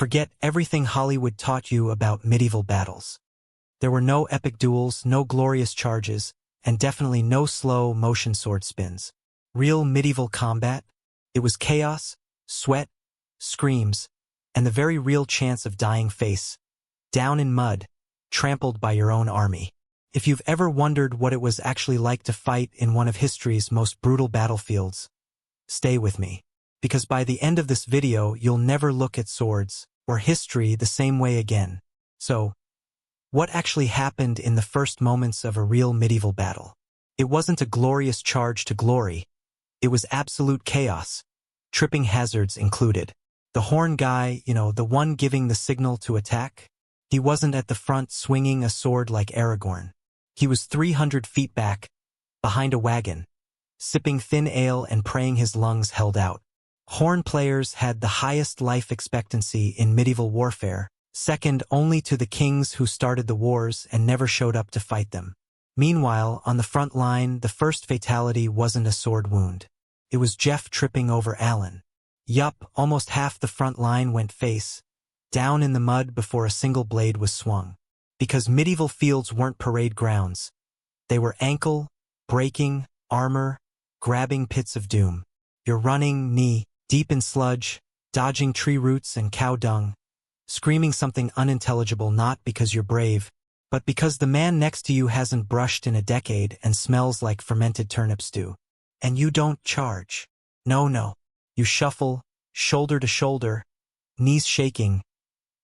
Forget everything Hollywood taught you about medieval battles. There were no epic duels, no glorious charges, and definitely no slow-motion sword spins. Real medieval combat? It was chaos, sweat, screams, and the very real chance of dying face down in mud, trampled by your own army. If you've ever wondered what it was actually like to fight in one of history's most brutal battlefields, stay with me. Because by the end of this video, you'll never look at swords or history the same way again. So, what actually happened in the first moments of a real medieval battle? It wasn't a glorious charge to glory. It was absolute chaos, tripping hazards included. The horn guy, the one giving the signal to attack, he wasn't at the front swinging a sword like Aragorn. He was 300 feet back, behind a wagon, sipping thin ale and praying his lungs held out. Horn players had the highest life expectancy in medieval warfare, second only to the kings who started the wars and never showed up to fight them. Meanwhile, on the front line, the first fatality wasn't a sword wound. It was Jeff tripping over Alan. Yup, almost half the front line went face down in the mud before a single blade was swung. Because medieval fields weren't parade grounds. They were ankle, breaking, armor, grabbing pits of doom. You're running, knee deep in sludge, dodging tree roots and cow dung, screaming something unintelligible not because you're brave, but because the man next to you hasn't brushed in a decade and smells like fermented turnip stew. And you don't charge. No. You shuffle, shoulder to shoulder, knees shaking,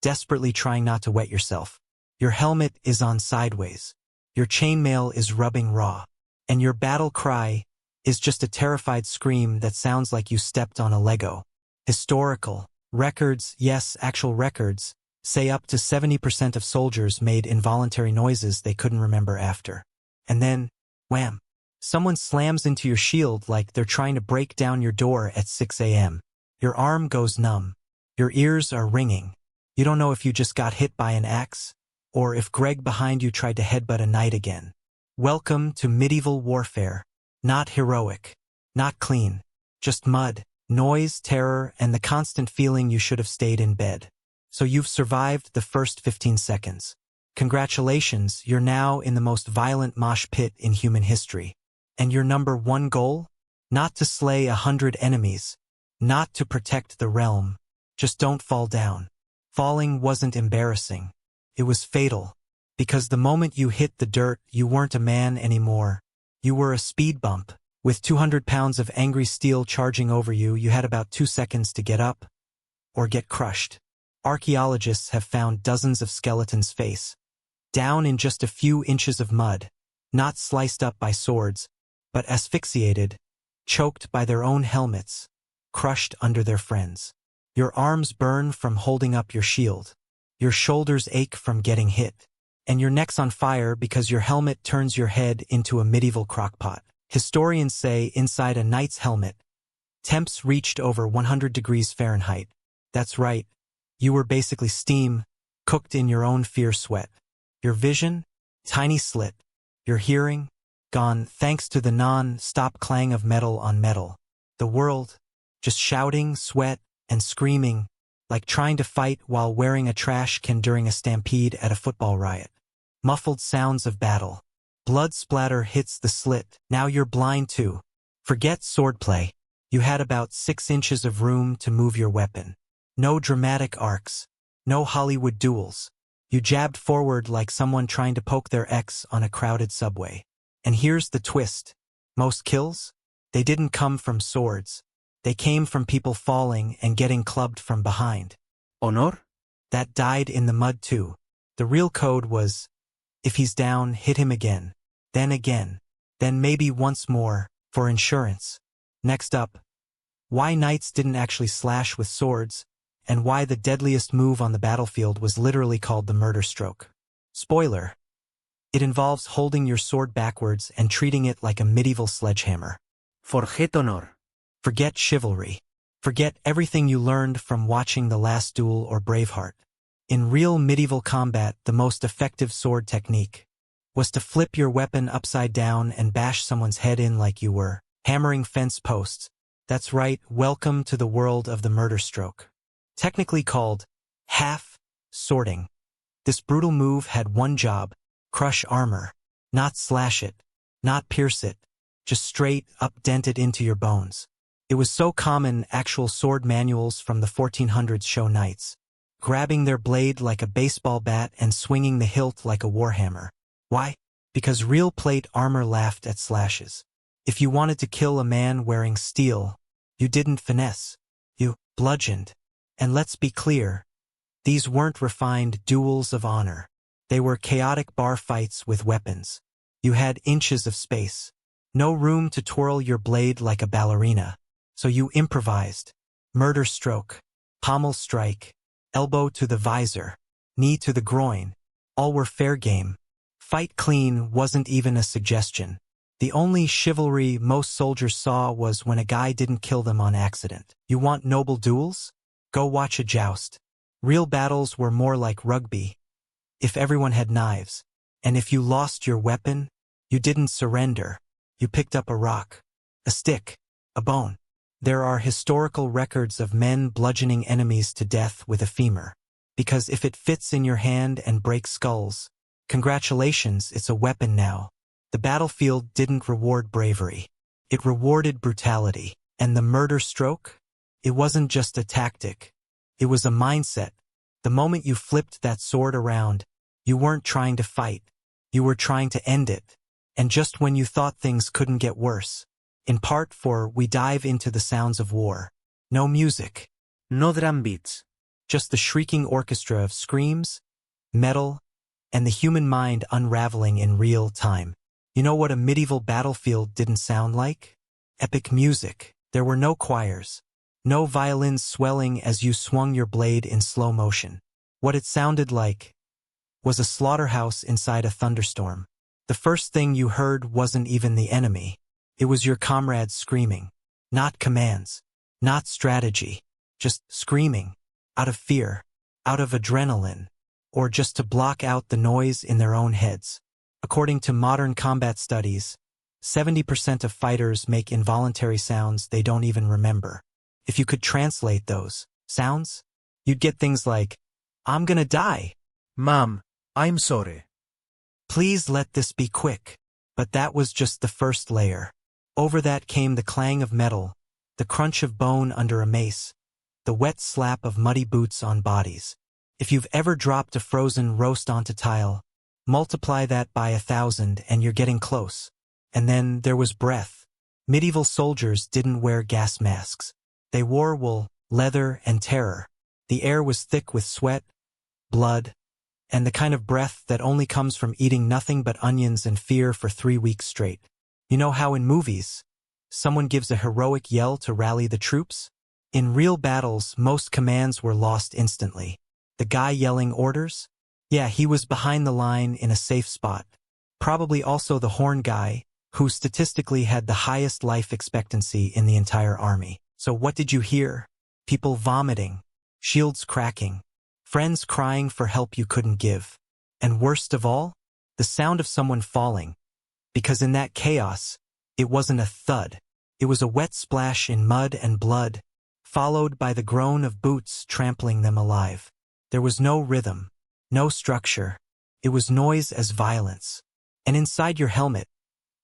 desperately trying not to wet yourself. Your helmet is on sideways. Your chainmail is rubbing raw. And your battle cry is just a terrified scream that sounds like you stepped on a Lego. Historical records, yes, actual records, say up to 70% of soldiers made involuntary noises they couldn't remember after. And then, wham! Someone slams into your shield like they're trying to break down your door at 6 a.m. Your arm goes numb. Your ears are ringing. You don't know if you just got hit by an axe, or if Greg behind you tried to headbutt a knight again. Welcome to medieval warfare. Not heroic. Not clean. Just mud, noise, terror, and the constant feeling you should have stayed in bed. So you've survived the first 15 seconds. Congratulations, you're now in the most violent mosh pit in human history. And your number one goal? Not to slay 100 enemies. Not to protect the realm. Just don't fall down. Falling wasn't embarrassing. It was fatal. Because the moment you hit the dirt, you weren't a man anymore. You were a speed bump. With 200 pounds of angry steel charging over you, you had about 2 seconds to get up or get crushed. Archaeologists have found dozens of skeletons face down in just a few inches of mud, not sliced up by swords, but asphyxiated, choked by their own helmets, crushed under their friends. Your arms burn from holding up your shield. Your shoulders ache from getting hit. And your neck's on fire because your helmet turns your head into a medieval crockpot. Historians say inside a knight's helmet, temps reached over 100 degrees Fahrenheit. That's right. You were basically steam, cooked in your own fierce sweat. Your vision? Tiny slit. Your hearing? Gone thanks to the non-stop clang of metal on metal. The world? Just shouting, sweat, and screaming, like trying to fight while wearing a trash can during a stampede at a football riot. Muffled sounds of battle. Blood splatter hits the slit. Now you're blind too. Forget swordplay. You had about 6 inches of room to move your weapon. No dramatic arcs. No Hollywood duels. You jabbed forward like someone trying to poke their ex on a crowded subway. And here's the twist. Most kills? They didn't come from swords. They came from people falling and getting clubbed from behind. Honor? That died in the mud too. The real code was, if he's down, hit him again. Then maybe once more, for insurance. Next up, why knights didn't actually slash with swords, and why the deadliest move on the battlefield was literally called the murder stroke. Spoiler. It involves holding your sword backwards and treating it like a medieval sledgehammer. Forget honor. Forget chivalry. Forget everything you learned from watching The Last Duel or Braveheart. In real medieval combat, the most effective sword technique was to flip your weapon upside down and bash someone's head in like you were hammering fence posts. That's right, welcome to the world of the murder stroke. Technically called Half sorting. This brutal move had one job: crush armor. Not slash it, not pierce it, just straight up dent it into your bones. It was so common actual sword manuals from the 1400s show knights grabbing their blade like a baseball bat and swinging the hilt like a warhammer. Why? Because real plate armor laughed at slashes. If you wanted to kill a man wearing steel, you didn't finesse. You bludgeoned. And let's be clear, these weren't refined duels of honor. They were chaotic bar fights with weapons. You had inches of space. No room to twirl your blade like a ballerina. So you improvised. Murder stroke, pommel strike, elbow to the visor, knee to the groin. All were fair game. Fight clean wasn't even a suggestion. The only chivalry most soldiers saw was when a guy didn't kill them on accident. You want noble duels? Go watch a joust. Real battles were more like rugby. If everyone had knives, and if you lost your weapon, you didn't surrender. You picked up a rock, a stick, a bone. There are historical records of men bludgeoning enemies to death with a femur. Because if it fits in your hand and breaks skulls, congratulations, it's a weapon now. The battlefield didn't reward bravery. It rewarded brutality. And the murder stroke? It wasn't just a tactic. It was a mindset. The moment you flipped that sword around, you weren't trying to fight. You were trying to end it. And just when you thought things couldn't get worse. In part 4, we dive into the sounds of war. No music. No drum beats. Just the shrieking orchestra of screams, metal, and the human mind unraveling in real time. You know what a medieval battlefield didn't sound like? Epic music. There were no choirs. No violins swelling as you swung your blade in slow motion. What it sounded like was a slaughterhouse inside a thunderstorm. The first thing you heard wasn't even the enemy. It was your comrades screaming. Not commands. Not strategy. Just screaming. Out of fear. Out of adrenaline. Or just to block out the noise in their own heads. According to modern combat studies, 70% of fighters make involuntary sounds they don't even remember. If you could translate those sounds, you'd get things like, "I'm gonna die. Mom, I'm sorry. Please let this be quick." But that was just the first layer. Over that came the clang of metal, the crunch of bone under a mace, the wet slap of muddy boots on bodies. If you've ever dropped a frozen roast onto tile, multiply that by 1,000 and you're getting close. And then there was breath. Medieval soldiers didn't wear gas masks. They wore wool, leather, and terror. The air was thick with sweat, blood, and the kind of breath that only comes from eating nothing but onions and fear for 3 weeks straight. You know how in movies, someone gives a heroic yell to rally the troops? In real battles, most commands were lost instantly. The guy yelling orders? Yeah, he was behind the line in a safe spot. Probably also the horn guy, who statistically had the highest life expectancy in the entire army. So what did you hear? People vomiting, shields cracking, friends crying for help you couldn't give. And worst of all, the sound of someone falling. Because in that chaos, it wasn't a thud. It was a wet splash in mud and blood, followed by the groan of boots trampling them alive. There was no rhythm, no structure. It was noise as violence. And inside your helmet,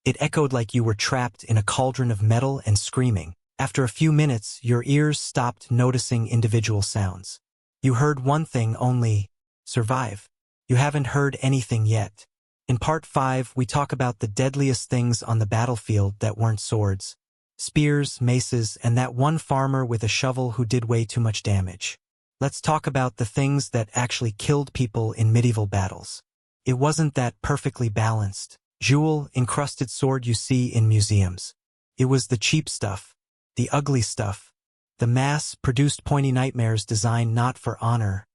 it echoed like you were trapped in a cauldron of metal and screaming. After a few minutes, your ears stopped noticing individual sounds. You heard one thing only: survive. You haven't heard anything yet. In part 5, we talk about the deadliest things on the battlefield that weren't swords. Spears, maces, and that one farmer with a shovel who did way too much damage. Let's talk about the things that actually killed people in medieval battles. It wasn't that perfectly balanced, jewel-encrusted sword you see in museums. It was the cheap stuff, the ugly stuff, the mass-produced pointy nightmares designed not for honor,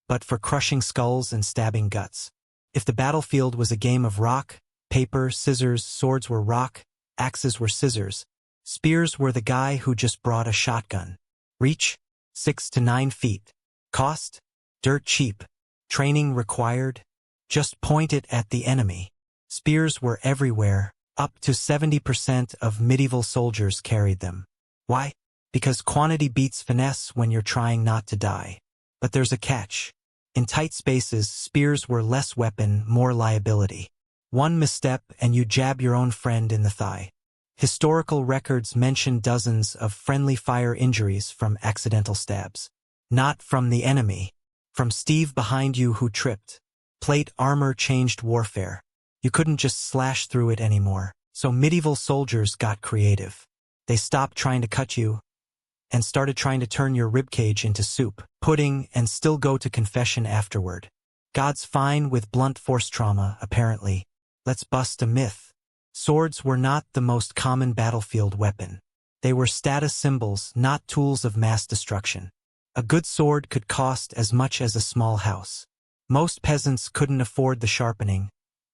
but for crushing skulls and stabbing guts. If the battlefield was a game of rock, paper, scissors, swords were rock, axes were scissors, spears were the guy who just brought a shotgun. Reach? 6 to 9 feet. Cost? Dirt cheap. Training required? Just point it at the enemy. Spears were everywhere. Up to 70% of medieval soldiers carried them. Why? Because quantity beats finesse when you're trying not to die. But there's a catch. In tight spaces, spears were less weapon, more liability. One misstep and you jab your own friend in the thigh. Historical records mention dozens of friendly fire injuries from accidental stabs. Not from the enemy. From Steve behind you who tripped. Plate armor changed warfare. You couldn't just slash through it anymore. So medieval soldiers got creative. They stopped trying to cut you and started trying to turn your ribcage into soup, pudding, and still go to confession afterward. God's fine with blunt force trauma, apparently. Let's bust a myth. Swords were not the most common battlefield weapon. They were status symbols, not tools of mass destruction. A good sword could cost as much as a small house. Most peasants couldn't afford the sharpening,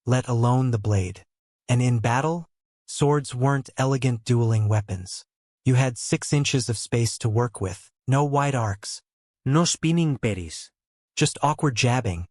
let alone the blade. And in battle, swords weren't elegant dueling weapons. You had 6 inches of space to work with, no wide arcs. No spinning peris. Just awkward jabbing,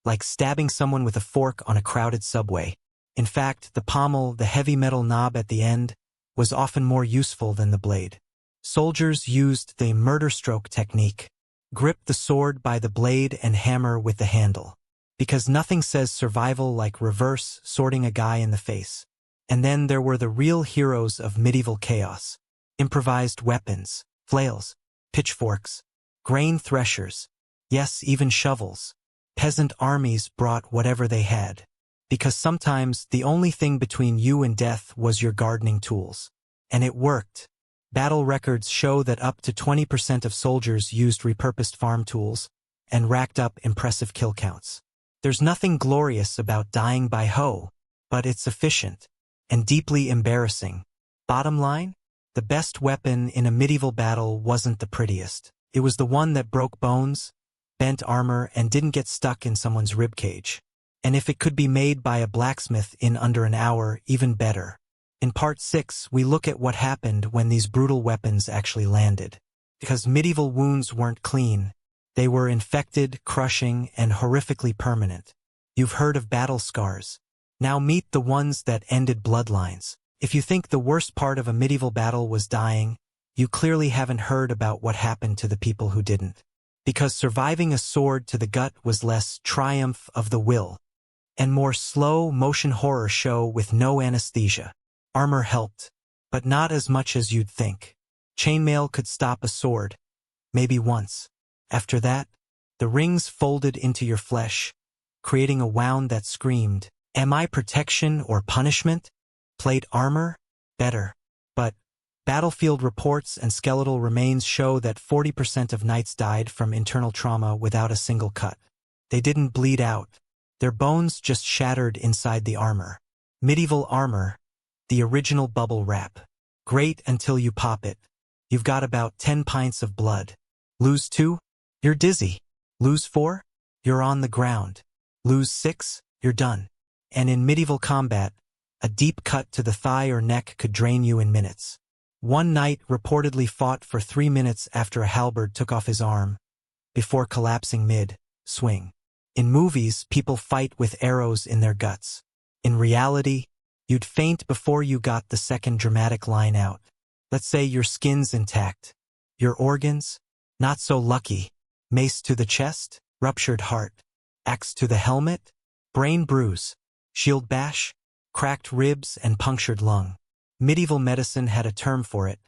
like stabbing someone with a fork on a crowded subway. In fact, the pommel, the heavy metal knob at the end, was often more useful than the blade. Soldiers used the murder stroke technique. Grip the sword by the blade and hammer with the handle. Because nothing says survival like reverse sorting a guy in the face. And then there were the real heroes of medieval chaos. Improvised weapons, flails, pitchforks, grain threshers, yes, even shovels. Peasant armies brought whatever they had. Because sometimes the only thing between you and death was your gardening tools. And it worked. Battle records show that up to 20% of soldiers used repurposed farm tools and racked up impressive kill counts. There's nothing glorious about dying by hoe, but it's efficient and deeply embarrassing. Bottom line? The best weapon in a medieval battle wasn't the prettiest. It was the one that broke bones, bent armor, and didn't get stuck in someone's ribcage. And if it could be made by a blacksmith in under an hour, even better. In Part 6, we look at what happened when these brutal weapons actually landed. Because medieval wounds weren't clean, they were infected, crushing, and horrifically permanent. You've heard of battle scars. Now meet the ones that ended bloodlines. If you think the worst part of a medieval battle was dying, you clearly haven't heard about what happened to the people who didn't. Because surviving a sword to the gut was less triumph of the will and more slow-motion horror show with no anesthesia. Armor helped, but not as much as you'd think. Chainmail could stop a sword, maybe once. After that, the rings folded into your flesh, creating a wound that screamed, "Am I protection or punishment?" Plate armor? Better. But battlefield reports and skeletal remains show that 40% of knights died from internal trauma without a single cut. They didn't bleed out. Their bones just shattered inside the armor. Medieval armor, the original bubble wrap. Great until you pop it. You've got about 10 pints of blood. Lose 2? You're dizzy. Lose 4? You're on the ground. Lose 6? You're done. And in medieval combat, a deep cut to the thigh or neck could drain you in minutes. One knight reportedly fought for 3 minutes after a halberd took off his arm, before collapsing mid-swing. In movies, people fight with arrows in their guts. In reality, you'd faint before you got the second dramatic line out. Let's say your skin's intact. Your organs? Not so lucky. Mace to the chest? Ruptured heart. Axe to the helmet? Brain bruise. Shield bash? Cracked ribs and punctured lung. Medieval medicine had a term for it.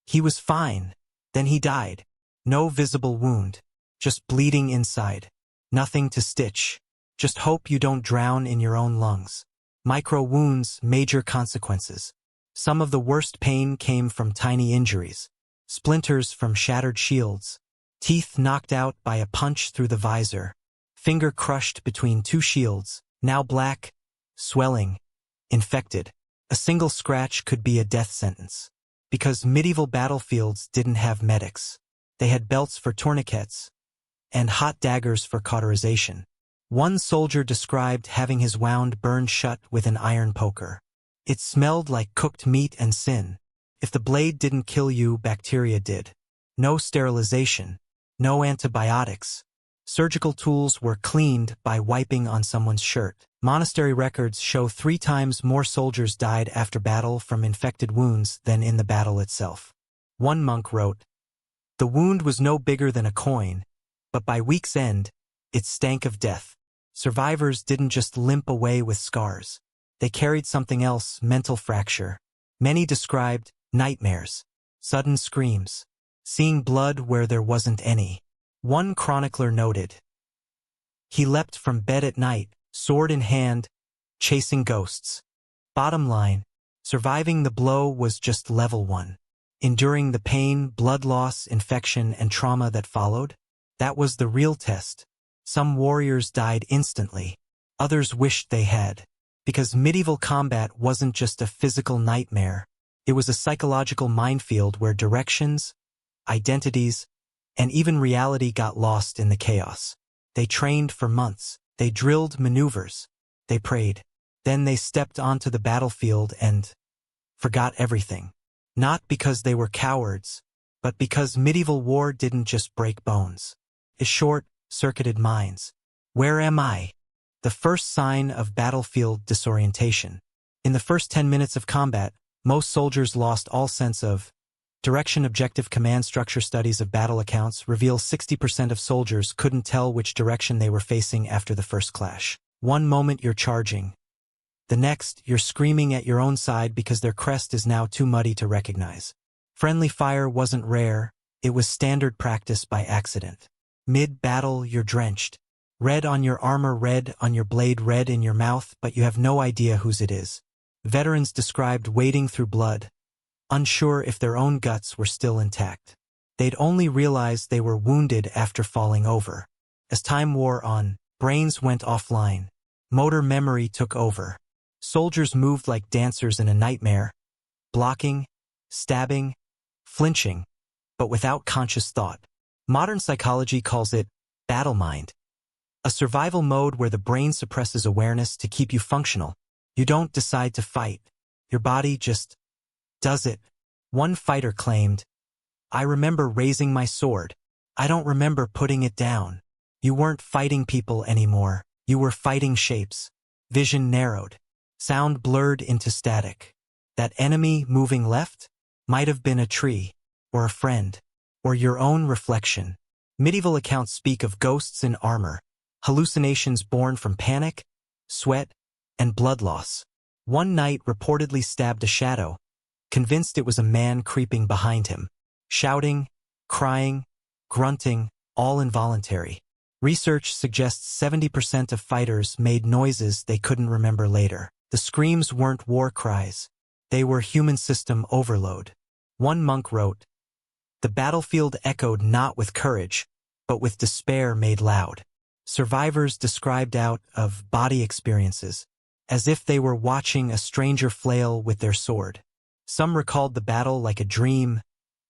He was fine. Then he died. No visible wound. Just bleeding inside. Nothing to stitch. Just hope you don't drown in your own lungs. Micro wounds, major consequences. Some of the worst pain came from tiny injuries. Splinters from shattered shields. Teeth knocked out by a punch through the visor. Finger crushed between 2 shields, now black, swelling, infected. A single scratch could be a death sentence. Because medieval battlefields didn't have medics. They had belts for tourniquets and hot daggers for cauterization. One soldier described having his wound burned shut with an iron poker. It smelled like cooked meat and sin. If the blade didn't kill you, bacteria did. No sterilization. No antibiotics. Surgical tools were cleaned by wiping on someone's shirt. Monastery records show 3 times more soldiers died after battle from infected wounds than in the battle itself. One monk wrote, "The wound was no bigger than a coin, But by week's end, it stank of death. Survivors didn't just limp away with scars. They carried something else, mental fracture. Many described nightmares, sudden screams, seeing blood where there wasn't any. One chronicler noted, "He leapt from bed at night, sword in hand, chasing ghosts." Bottom line, surviving the blow was just level 1. Enduring the pain, blood loss, infection, and trauma that followed, that was the real test. Some warriors died instantly. Others wished they had. Because medieval combat wasn't just a physical nightmare. It was a psychological minefield where directions, identities, and even reality got lost in the chaos. They trained for months. They drilled maneuvers. They prayed. Then they stepped onto the battlefield and forgot everything. Not because they were cowards, but because medieval war didn't just break bones. It short-circuited minds. Where am I? The first sign of battlefield disorientation. In the first 10 minutes of combat, most soldiers lost all sense of direction. Objective command structure studies of battle accounts reveal 60% of soldiers couldn't tell which direction they were facing after the first clash. One moment you're charging. The next, you're screaming at your own side because their crest is now too muddy to recognize. Friendly fire wasn't rare, it was standard practice by accident. Mid-battle, you're drenched. Red on your armor, red on your blade, red in your mouth, but you have no idea whose it is. Veterans described wading through blood, unsure if their own guts were still intact. They'd only realized they were wounded after falling over. As time wore on, brains went offline. Motor memory took over. Soldiers moved like dancers in a nightmare, blocking, stabbing, flinching, but without conscious thought. Modern psychology calls it battle mind. A survival mode where the brain suppresses awareness to keep you functional. You don't decide to fight. Your body just does it. One fighter claimed, "I remember raising my sword. I don't remember putting it down." You weren't fighting people anymore. You were fighting shapes. Vision narrowed. Sound blurred into static. That enemy moving left might have been a tree, or a friend, or your own reflection. Medieval accounts speak of ghosts in armor, hallucinations born from panic, sweat, and blood loss. One knight reportedly stabbed a shadow, convinced it was a man creeping behind him, shouting, crying, grunting, all involuntary. Research suggests 70% of fighters made noises they couldn't remember later. The screams weren't war cries. They were human system overload. One monk wrote, "The battlefield echoed not with courage, but with despair made loud." Survivors described out of body experiences, as if they were watching a stranger flail with their sword. Some recalled the battle like a dream,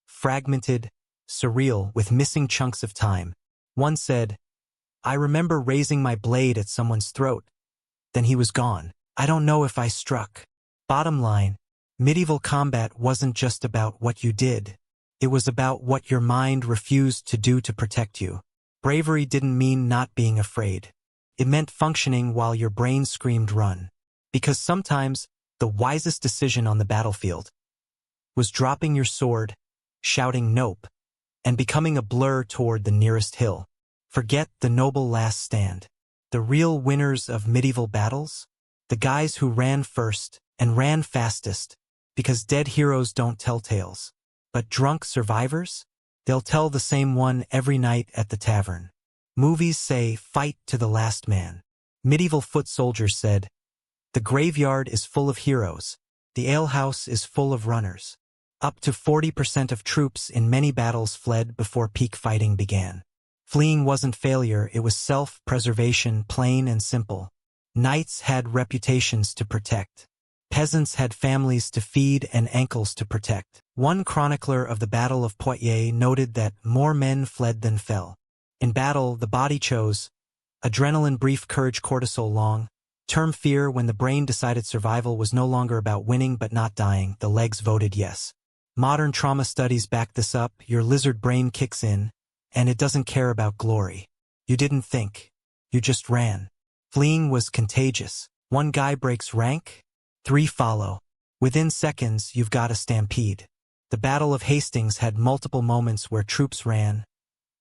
fragmented, surreal, with missing chunks of time. One said, "I remember raising my blade at someone's throat. Then he was gone. I don't know if I struck." Bottom line, medieval combat wasn't just about what you did. It was about what your mind refused to do to protect you. Bravery didn't mean not being afraid. It meant functioning while your brain screamed run. Because sometimes, the wisest decision on the battlefield was dropping your sword, shouting nope, and becoming a blur toward the nearest hill. Forget the noble last stand. The real winners of medieval battles? The guys who ran first and ran fastest, because dead heroes don't tell tales. But drunk survivors? They'll tell the same one every night at the tavern. Movies say, "Fight to the last man." Medieval foot soldiers said, "The graveyard is full of heroes. The alehouse is full of runners." Up to 40% of troops in many battles fled before peak fighting began. Fleeing wasn't failure, it was self-preservation, plain and simple. Knights had reputations to protect. Peasants had families to feed and ankles to protect. One chronicler of the Battle of Poitiers noted that more men fled than fell. In battle, the body chose adrenaline brief, courage cortisol long, term fear. When the brain decided survival was no longer about winning but not dying, the legs voted yes. Modern trauma studies back this up. Your lizard brain kicks in, and it doesn't care about glory. You didn't think. You just ran. Fleeing was contagious. One guy breaks rank, 3 follow. Within seconds, you've got a stampede. The Battle of Hastings had multiple moments where troops ran,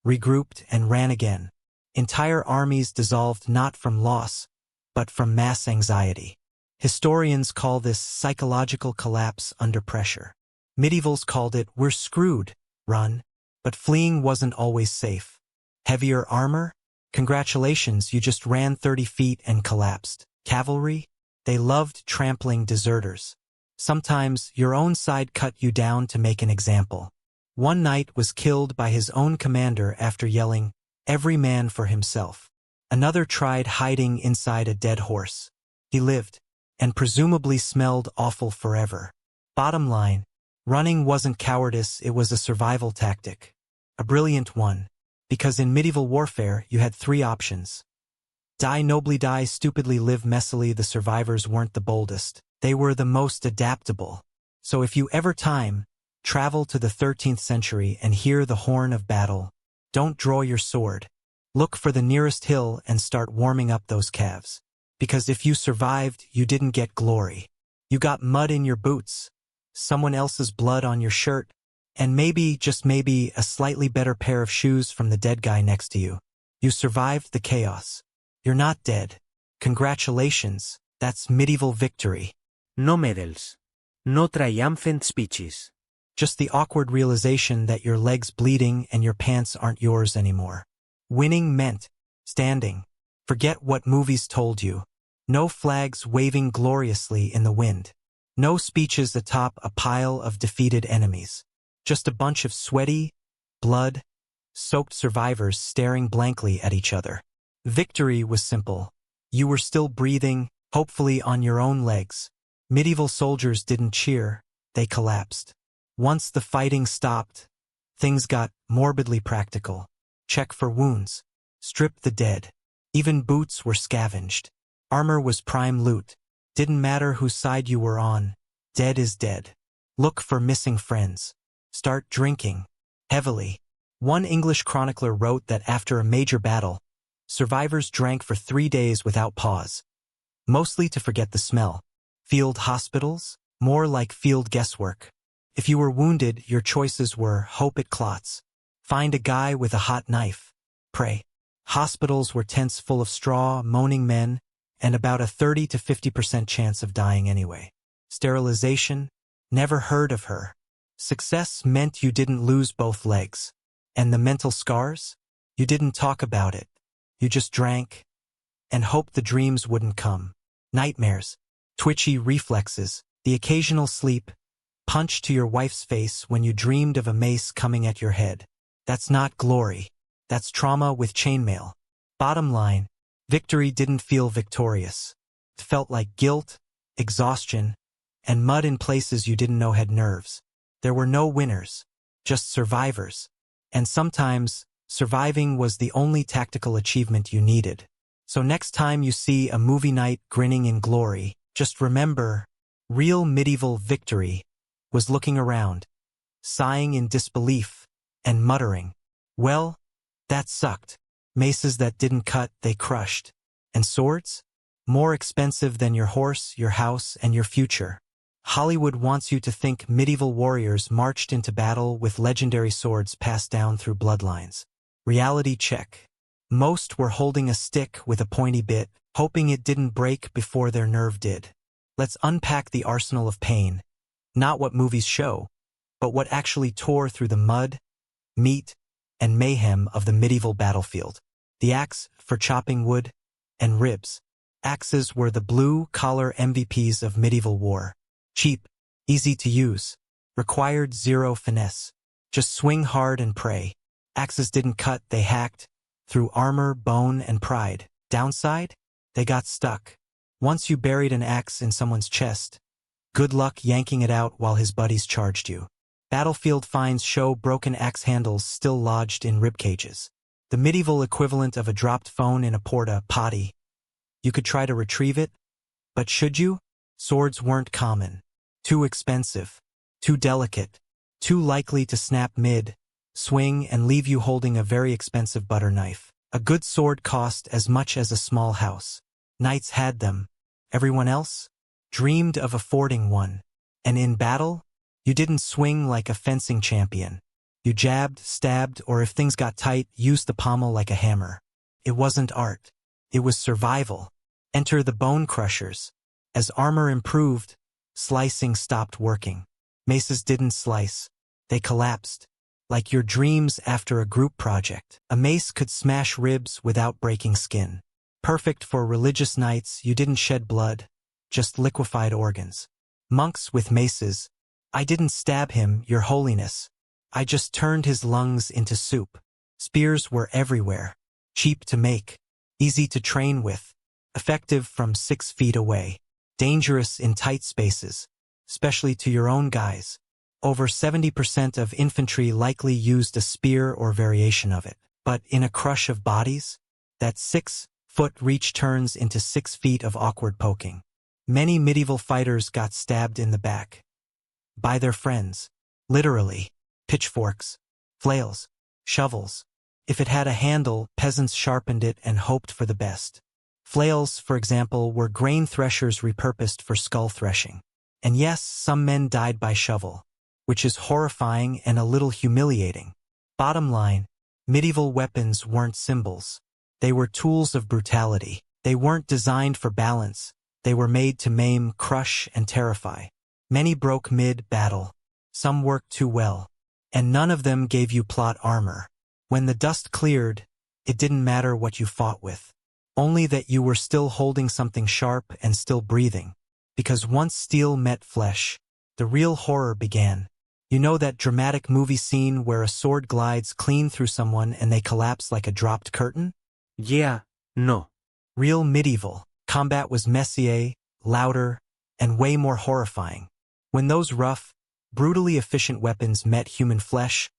regrouped, and ran again. Entire armies dissolved not from loss, but from mass anxiety. Historians call this psychological collapse under pressure. Medievals called it, "We're screwed, run." But fleeing wasn't always safe. Heavier armor? Congratulations, you just ran 30 feet and collapsed. Cavalry? They loved trampling deserters. Sometimes your own side cut you down to make an example. One knight was killed by his own commander after yelling, "Every man for himself." Another tried hiding inside a dead horse. He lived, and presumably smelled awful forever. Bottom line, running wasn't cowardice, it was a survival tactic. A brilliant one, because in medieval warfare you had three options. Die nobly, die stupidly, live messily. The survivors weren't the boldest. They were the most adaptable. So if you ever travel to the 13th century and hear the horn of battle, don't draw your sword. Look for the nearest hill and start warming up those calves. Because if you survived, you didn't get glory. You got mud in your boots, someone else's blood on your shirt, and maybe, just maybe, a slightly better pair of shoes from the dead guy next to you. You survived the chaos. You're not dead. Congratulations, that's medieval victory. No medals. No triumphant speeches. Just the awkward realization that your leg's bleeding and your pants aren't yours anymore. Winning meant standing. Forget what movies told you. No flags waving gloriously in the wind. No speeches atop a pile of defeated enemies. Just a bunch of sweaty, blood-soaked survivors staring blankly at each other. Victory was simple. You were still breathing, hopefully on your own legs. Medieval soldiers didn't cheer, they collapsed. Once the fighting stopped, things got morbidly practical. Check for wounds. Strip the dead. Even boots were scavenged. Armor was prime loot. Didn't matter whose side you were on. Dead is dead. Look for missing friends. Start drinking. Heavily. One English chronicler wrote that after a major battle, survivors drank for 3 days without pause. Mostly to forget the smell. Field hospitals? More like field guesswork. If you were wounded, your choices were hope it clots. Find a guy with a hot knife. Pray. Hospitals were tents full of straw, moaning men, and about a 30 to 50% chance of dying anyway. Sterilization? Never heard of her. Success meant you didn't lose both legs. And the mental scars? You didn't talk about it. You just drank and hoped the dreams wouldn't come. Nightmares, twitchy reflexes, the occasional sleep, punch to your wife's face when you dreamed of a mace coming at your head. That's not glory. That's trauma with chainmail. Bottom line, victory didn't feel victorious. It felt like guilt, exhaustion, and mud in places you didn't know had nerves. There were no winners, just survivors. And sometimes, surviving was the only tactical achievement you needed. So next time you see a movie night grinning in glory, just remember, real medieval victory was looking around, sighing in disbelief, and muttering, "Well, that sucked." Maces that didn't cut, they crushed. And swords? More expensive than your horse, your house, and your future. Hollywood wants you to think medieval warriors marched into battle with legendary swords passed down through bloodlines. Reality check. Most were holding a stick with a pointy bit, hoping it didn't break before their nerve did. Let's unpack the arsenal of pain. Not what movies show, but what actually tore through the mud, meat, and mayhem of the medieval battlefield. The axe for chopping wood and ribs. Axes were the blue-collar MVPs of medieval war. Cheap, easy to use, required zero finesse. Just swing hard and pray. Axes didn't cut, they hacked, through armor, bone, and pride. Downside? They got stuck. Once you buried an axe in someone's chest, good luck yanking it out while his buddies charged you. Battlefield finds show broken axe handles still lodged in rib cages. The medieval equivalent of a dropped phone in a porta-potty. You could try to retrieve it, but should you? Swords weren't common. Too expensive. Too delicate. Too likely to snap mid-swing and leave you holding a very expensive butter knife. A good sword cost as much as a small house. Knights had them. Everyone else dreamed of affording one. And in battle, you didn't swing like a fencing champion. You jabbed, stabbed, or if things got tight, used the pommel like a hammer. It wasn't art. It was survival. Enter the bone crushers. As armor improved, slicing stopped working. Maces didn't slice. They collapsed. Like your dreams after a group project. A mace could smash ribs without breaking skin. Perfect for religious nights, you didn't shed blood, just liquefied organs. Monks with maces. I didn't stab him, Your Holiness. I just turned his lungs into soup. Spears were everywhere. Cheap to make. Easy to train with. Effective from 6 feet away. Dangerous in tight spaces. Especially to your own guys. Over 70% of infantry likely used a spear or variation of it. But in a crush of bodies, that 6-foot reach turns into 6 feet of awkward poking. Many medieval fighters got stabbed in the back. By their friends. Literally. Pitchforks. Flails. Shovels. If it had a handle, peasants sharpened it and hoped for the best. Flails, for example, were grain threshers repurposed for skull threshing. And yes, some men died by shovel. Which is horrifying and a little humiliating. Bottom line, medieval weapons weren't symbols. They were tools of brutality. They weren't designed for balance. They were made to maim, crush, and terrify. Many broke mid-battle. Some worked too well. And none of them gave you plot armor. When the dust cleared, it didn't matter what you fought with. Only that you were still holding something sharp and still breathing. Because once steel met flesh, the real horror began. You know that dramatic movie scene where a sword glides clean through someone and they collapse like a dropped curtain? Yeah, no. Real medieval. Combat was messier, louder, and way more horrifying. When those rough, brutally efficient weapons met human flesh,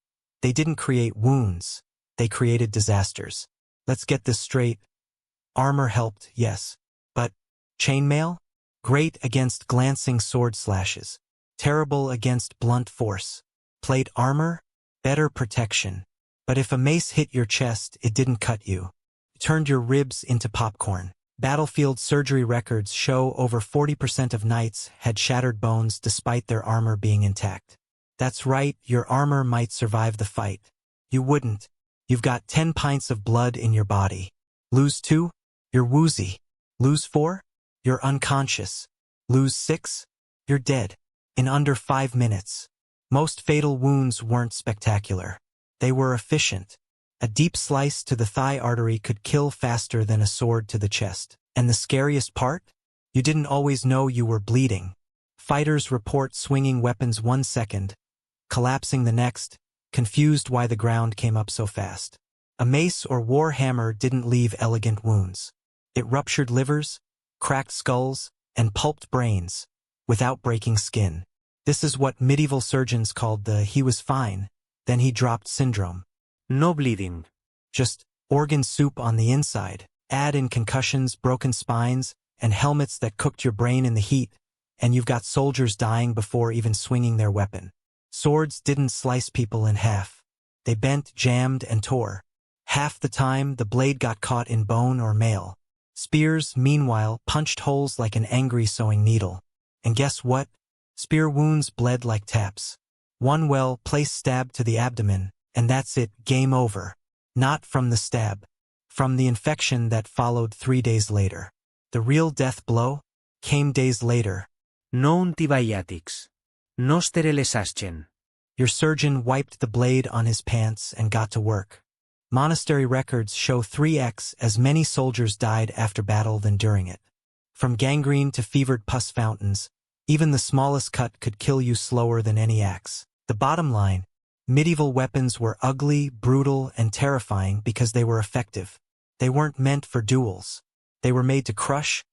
they didn't create wounds, they created disasters. Let's get this straight. Armor helped, yes. But chainmail? Great against glancing sword slashes. Terrible against blunt force. Plate armor? Better protection. But if a mace hit your chest, it didn't cut you. It turned your ribs into popcorn. Battlefield surgery records show over 40% of knights had shattered bones despite their armor being intact. That's right, your armor might survive the fight. You wouldn't. You've got 10 pints of blood in your body. Lose 2? You're woozy. Lose 4? You're unconscious. Lose 6? You're dead. In under 5 minutes. Most fatal wounds weren't spectacular. They were efficient. A deep slice to the thigh artery could kill faster than a sword to the chest. And the scariest part? You didn't always know you were bleeding. Fighters report swinging weapons 1 second, collapsing the next, confused why the ground came up so fast. A mace or war hammer didn't leave elegant wounds. It ruptured livers, cracked skulls, and pulped brains, without breaking skin. This is what medieval surgeons called the "he was fine, then he dropped" syndrome. No bleeding. Just organ soup on the inside. Add in concussions, broken spines, and helmets that cooked your brain in the heat, and you've got soldiers dying before even swinging their weapon. Swords didn't slice people in half. They bent, jammed, and tore. Half the time, the blade got caught in bone or mail. Spears, meanwhile, punched holes like an angry sewing needle. And guess what? Spear wounds bled like taps. One well-placed stab to the abdomen, and that's it, game over. Not from the stab. From the infection that followed 3 days later. The real death blow came days later. No antibiotics. No sterilisation. Your surgeon wiped the blade on his pants and got to work. Monastery records show 3x as many soldiers died after battle than during it. From gangrene to fevered pus fountains, even the smallest cut could kill you slower than any axe. The bottom line, medieval weapons were ugly, brutal, and terrifying because they were effective. They weren't meant for duels. They were made to crush,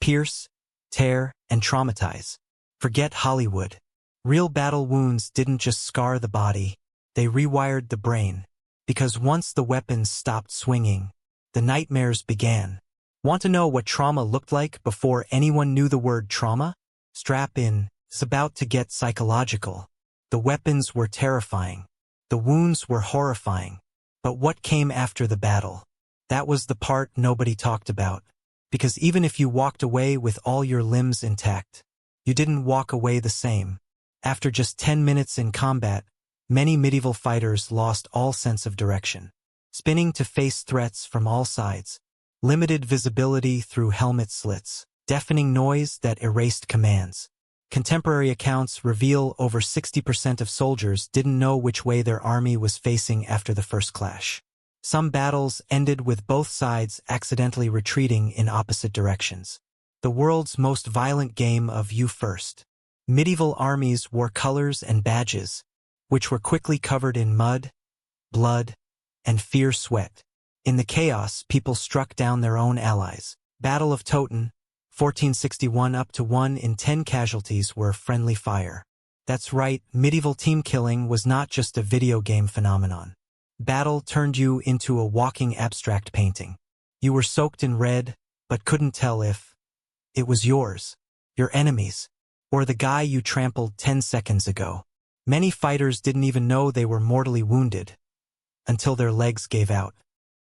pierce, tear, and traumatize. Forget Hollywood. Real battle wounds didn't just scar the body, they rewired the brain. Because once the weapons stopped swinging, the nightmares began. Want to know what trauma looked like before anyone knew the word trauma? Strap in, it's about to get psychological. The weapons were terrifying. The wounds were horrifying. But what came after the battle? That was the part nobody talked about. Because even if you walked away with all your limbs intact, you didn't walk away the same. After just 10 minutes in combat, Many medieval fighters lost all sense of direction, spinning to face threats from all sides, limited visibility through helmet slits, deafening noise that erased commands. Contemporary accounts reveal over 60% of soldiers didn't know which way their army was facing after the first clash. Some battles ended with both sides accidentally retreating in opposite directions. The world's most violent game of you first. Medieval armies wore colors and badges, which were quickly covered in mud, blood, and fierce sweat. In the chaos, people struck down their own allies. Battle of Toten, 1461, up to 1 in 10 casualties were friendly fire. That's right, medieval team killing was not just a video game phenomenon. Battle turned you into a walking abstract painting. You were soaked in red, but couldn't tell if it was yours, your enemies, or the guy you trampled 10 seconds ago. Many fighters didn't even know they were mortally wounded until their legs gave out.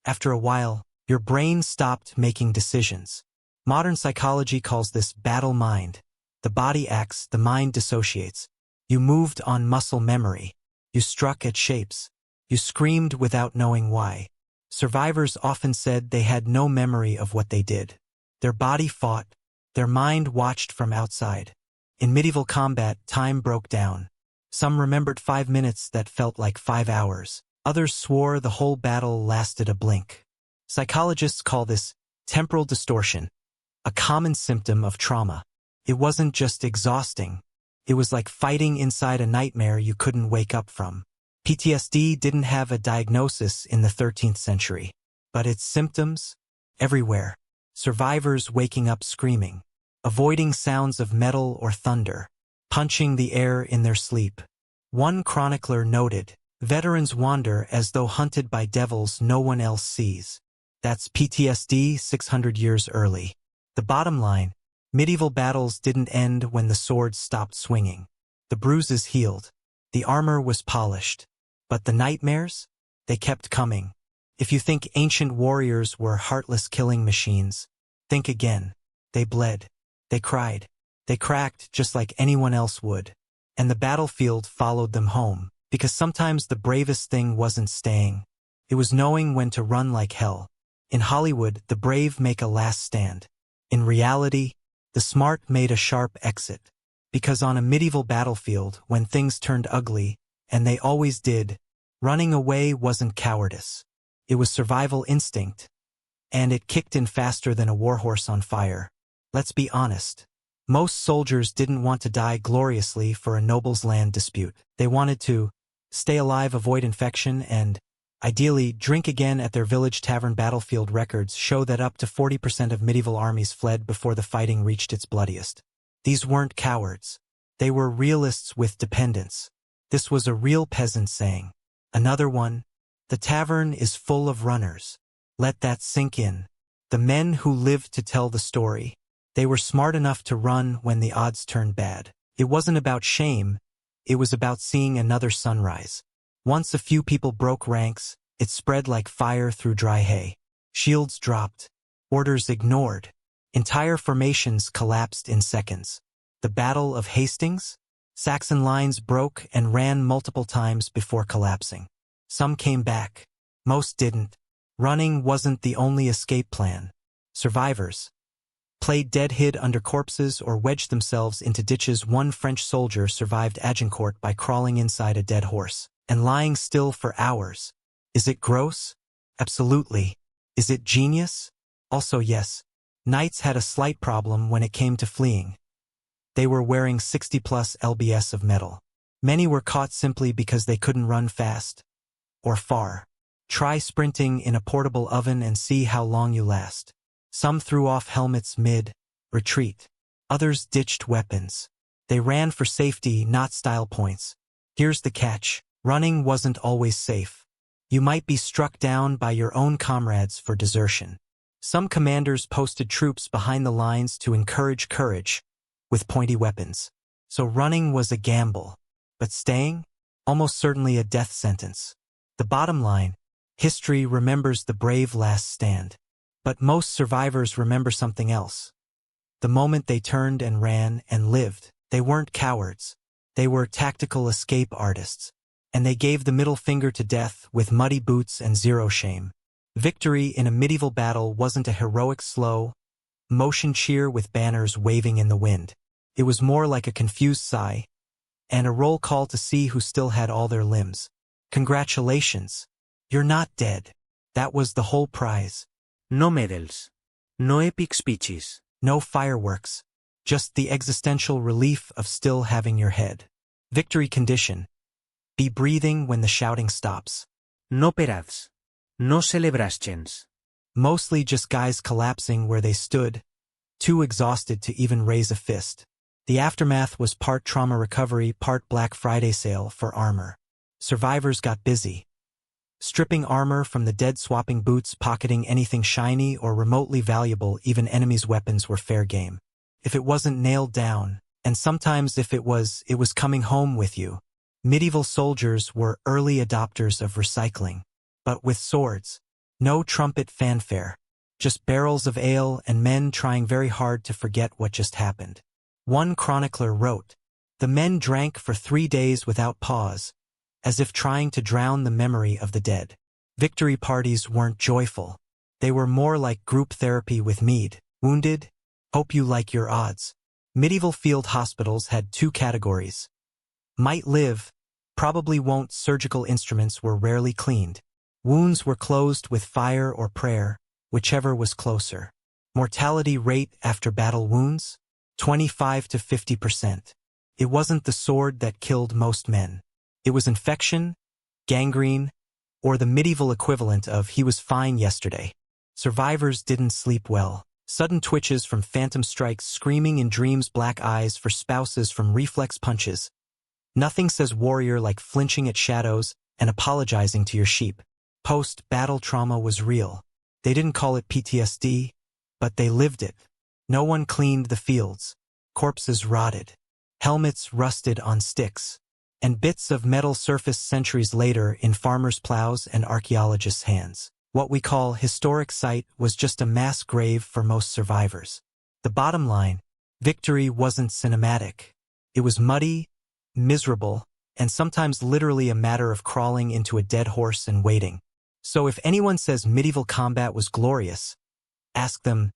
After a while, your brain stopped making decisions. Modern psychology calls this battle mind. The body acts, the mind dissociates. You moved on muscle memory. You struck at shapes. You screamed without knowing why. Survivors often said they had no memory of what they did. Their body fought. Their mind watched from outside. In medieval combat, time broke down. Some remembered 5 minutes that felt like 5 hours. Others swore the whole battle lasted a blink. Psychologists call this temporal distortion, a common symptom of trauma. It wasn't just exhausting. It was like fighting inside a nightmare you couldn't wake up from. PTSD didn't have a diagnosis in the 13th century, but its symptoms? Everywhere. Survivors waking up screaming, avoiding sounds of metal or thunder, punching the air in their sleep. One chronicler noted, "Veterans wander as though hunted by devils no one else sees." That's PTSD 600 years early. The bottom line, medieval battles didn't end when the swords stopped swinging. The bruises healed. The armor was polished. But the nightmares? They kept coming. If you think ancient warriors were heartless killing machines, think again. They bled. They cried. They cracked just like anyone else would. And the battlefield followed them home, because sometimes the bravest thing wasn't staying. It was knowing when to run like hell. In Hollywood, the brave make a last stand. In reality, the smart made a sharp exit. Because on a medieval battlefield, when things turned ugly, and they always did, running away wasn't cowardice. It was survival instinct. And it kicked in faster than a warhorse on fire. Let's be honest. Most soldiers didn't want to die gloriously for a noble's land dispute. They wanted to stay alive, avoid infection, and, ideally, drink again at their village tavern. Battlefield records show that up to 40% of medieval armies fled before the fighting reached its bloodiest. These weren't cowards. They were realists with dependents. This was a real peasant saying. Another one, "The tavern is full of runners." Let that sink in. The men who lived to tell the story. They were smart enough to run when the odds turned bad. It wasn't about shame. It was about seeing another sunrise. Once a few people broke ranks, it spread like fire through dry hay. Shields dropped. Orders ignored. Entire formations collapsed in seconds. The Battle of Hastings? Saxon lines broke and ran multiple times before collapsing. Some came back. Most didn't. Running wasn't the only escape plan. Survivors played dead, hid under corpses, or wedged themselves into ditches. One French soldier survived Agincourt by crawling inside a dead horse and lying still for hours. Is it gross? Absolutely. Is it genius? Also yes. Knights had a slight problem when it came to fleeing. They were wearing 60+ lbs of metal. Many were caught simply because they couldn't run fast or far. Try sprinting in a portable oven and see how long you last. Some threw off helmets mid-retreat. Others ditched weapons. They ran for safety, not style points. Here's the catch. Running wasn't always safe. You might be struck down by your own comrades for desertion. Some commanders posted troops behind the lines to encourage courage with pointy weapons. So running was a gamble. But staying? Almost certainly a death sentence. The bottom line, history remembers the brave last stand. But most survivors remember something else. The moment they turned and ran and lived. They weren't cowards. They were tactical escape artists. and they gave the middle finger to death with muddy boots and zero shame. Victory in a medieval battle wasn't a heroic slow motion cheer with banners waving in the wind. It was more like a confused sigh and a roll call to see who still had all their limbs. Congratulations. You're not dead. That was the whole prize. No medals. No epic speeches. No fireworks. Just the existential relief of still having your head. Victory condition. Be breathing when the shouting stops. No parades. No celebrations. Mostly just guys collapsing where they stood, too exhausted to even raise a fist. The aftermath was part trauma recovery, part Black Friday sale for armor. Survivors got busy. Stripping armor from the dead, swapping boots, pocketing anything shiny or remotely valuable. Even enemies' weapons were fair game. If it wasn't nailed down, and sometimes if it was coming home with you. Medieval soldiers were early adopters of recycling. But with swords. No trumpet fanfare. Just barrels of ale and men trying very hard to forget what just happened. One chronicler wrote, "The men drank for 3 days without pause, as if trying to drown the memory of the dead." Victory parties weren't joyful. They were more like group therapy with mead. Wounded? Hope you like your odds. Medieval field hospitals had 2 categories. Might live, probably won't. Surgical instruments were rarely cleaned. Wounds were closed with fire or prayer, whichever was closer. Mortality rate after battle wounds? 25 to 50%. It wasn't the sword that killed most men. It was infection, gangrene, or the medieval equivalent of "he was fine yesterday." Survivors didn't sleep well. Sudden twitches from phantom strikes, screaming in dreams, black eyes for spouses from reflex punches. Nothing says warrior like flinching at shadows and apologizing to your sheep. Post-battle trauma was real. They didn't call it PTSD, but they lived it. No one cleaned the fields. Corpses rotted. Helmets rusted on sticks. And bits of metal surfaced centuries later in farmers' plows and archaeologists' hands. What we call historic site was just a mass grave for most survivors. The bottom line, victory wasn't cinematic. It was muddy, miserable, and sometimes literally a matter of crawling into a dead horse and waiting. So if anyone says medieval combat was glorious, ask them,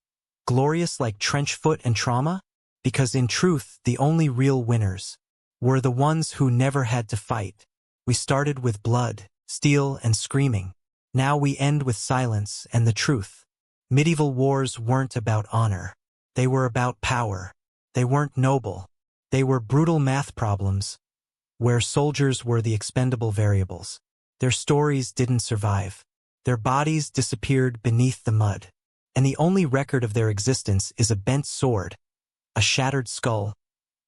glorious like trench foot and trauma? Because in truth, the only real winners were the ones who never had to fight. We started with blood, steel, and screaming. Now we end with silence and the truth. Medieval wars weren't about honor. They were about power. They weren't noble. They were brutal math problems, where soldiers were the expendable variables. Their stories didn't survive. Their bodies disappeared beneath the mud. And the only record of their existence is a bent sword, a shattered skull,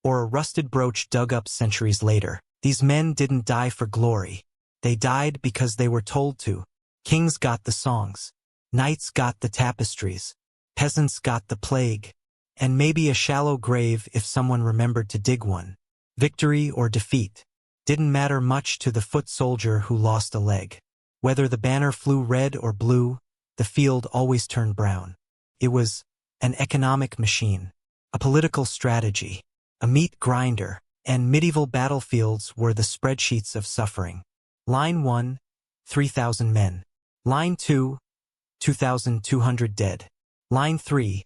or a rusted brooch dug up centuries later. These men didn't die for glory. They died because they were told to. Kings got the songs. Knights got the tapestries. Peasants got the plague. And maybe a shallow grave if someone remembered to dig one. Victory or defeat didn't matter much to the foot soldier who lost a leg. Whether the banner flew red or blue, the field always turned brown. It was an economic machine, a political strategy, a meat grinder, and medieval battlefields were the spreadsheets of suffering. Line 1, 3,000 men. Line 2, 2,200 dead. Line 3,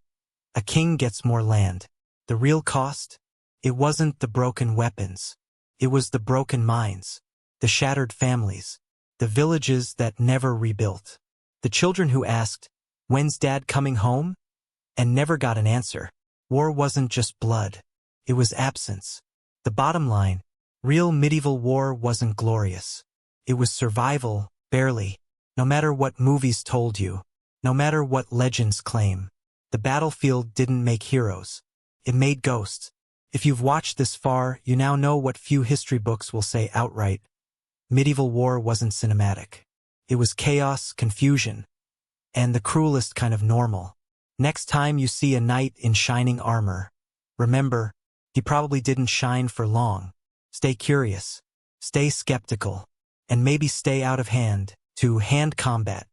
a king gets more land. The real cost? It wasn't the broken weapons. It was the broken minds, the shattered families, the villages that never rebuilt. The children who asked, "When's Dad coming home?" and never got an answer. War wasn't just blood. It was absence. The bottom line, real medieval war wasn't glorious. It was survival, barely. No matter what movies told you, no matter what legends claim, the battlefield didn't make heroes. It made ghosts. If you've watched this far, you now know what few history books will say outright. Medieval war wasn't cinematic. It was chaos, confusion, and the cruelest kind of normal. Next time you see a knight in shining armor, remember, he probably didn't shine for long. Stay curious, stay skeptical, and maybe stay out of hand to hand combat.